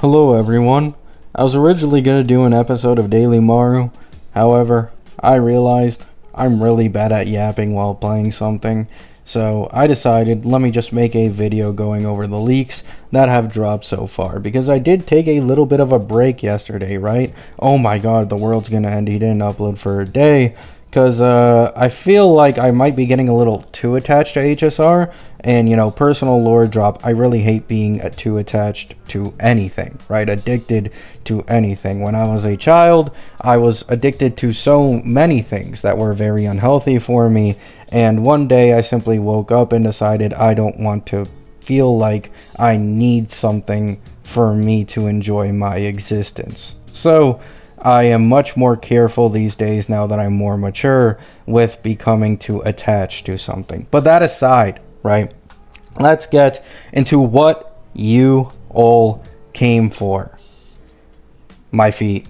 Hello everyone. I was originally going to do an episode of Daily Maru. However, I realized I'm really bad at yapping while playing something. So I decided let me just make a video going over the leaks that have dropped so far. Because I did take a little bit of a break yesterday, right? Oh my god, the world's going to end. He didn't upload for a day. Because I feel like I might be getting a little too attached to HSR. And, personal lore drop, I really hate being too attached to anything, right? Addicted to anything. When I was a child, I was addicted to so many things that were very unhealthy for me. And one day I simply woke up and decided I don't want to feel like I need something for me to enjoy my existence. So I am much more careful these days now that I'm more mature with becoming too attached to something. But that aside, right? Let's get into what you all came for. My feet.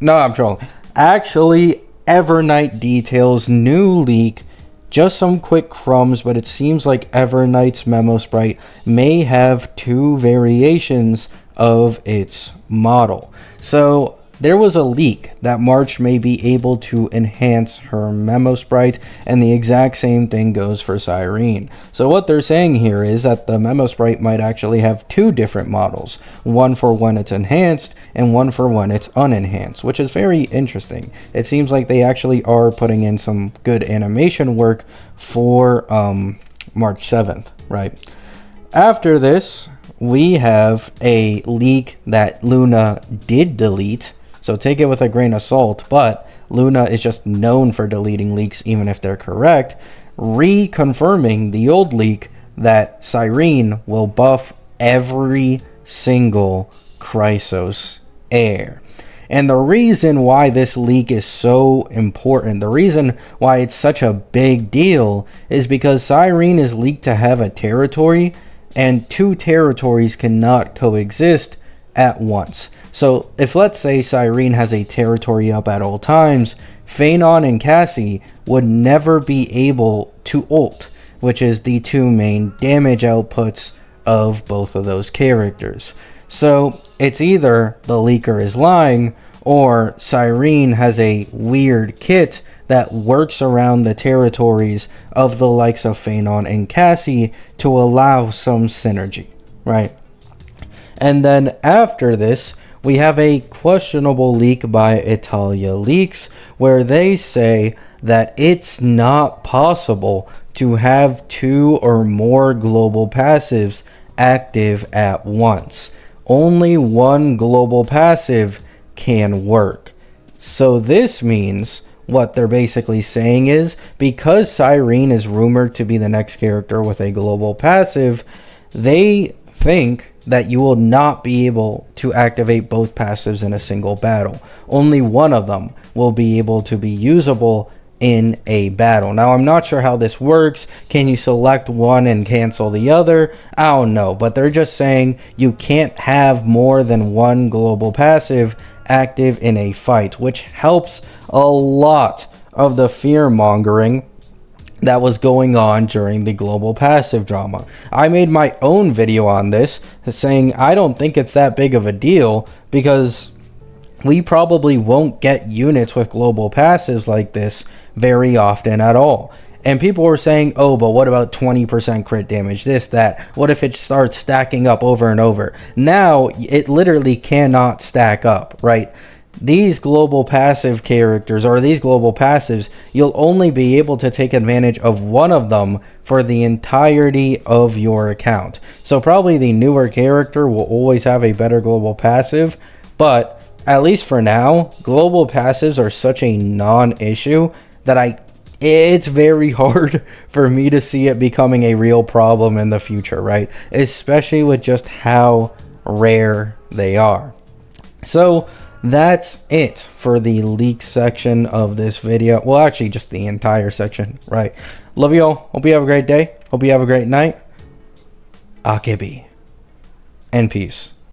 No, I'm trolling. Actually, Evernight details new leak. Just some quick crumbs, but it seems like Evernight's memo sprite may have two variations of its model. So there was a leak that March may be able to enhance her memo sprite, and the exact same thing goes for Cyrene. So what they're saying here is that the memo sprite might actually have two different models, one for when it's enhanced and one for when it's unenhanced, which is very interesting. It seems like they actually are putting in some good animation work for March 7th, right? After this, we have a leak that Luna did delete. So take it with a grain of salt, but Luna is just known for deleting leaks even if they're correct, reconfirming the old leak that Cyrene will buff every single Chrysos heir. And the reason why this leak is so important, the reason why it's such a big deal, is because Cyrene is leaked to have a territory, and two territories cannot coexist at once. So if, let's say, Cyrene has a territory up at all times, Phanon and Cassie would never be able to ult, which is the two main damage outputs of both of those characters. So it's either the leaker is lying, or Cyrene has a weird kit that works around the territories of the likes of Phanon and Cassie to allow some synergy, right? And then after this, we have a questionable leak by Italia Leaks, where they say that it's not possible to have two or more global passives active at once. Only one global passive can work. So this means what they're basically saying is, because Cyrene is rumored to be the next character with a global passive, they think that you will not be able to activate both passives in a single battle. Only one of them will be able to be usable in a battle. Now, I'm not sure how this works. Can you select one and cancel the other? I don't know, but they're just saying you can't have more than one global passive active in a fight, which helps a lot of the fear-mongering that was going on during the global passive drama. I made my own video on this saying I don't think it's that big of a deal because we probably won't get units with global passives like this very often at all. And people were saying, oh, but what about 20% crit damage, this, that? What if it starts stacking up over and over? Now, it literally cannot stack up, right? These global passive characters, or these global passives, you'll only be able to take advantage of one of them for the entirety of your account. So probably the newer character will always have a better global passive, but at least for now, global passives are such a non-issue that it's very hard for me to see it becoming a real problem in the future, right? Especially with just how rare they are. So that's it for the leak section of this video. Well, actually, just the entire section, right? Love you all. Hope you have a great day. Hope you have a great night. Akebi. And peace.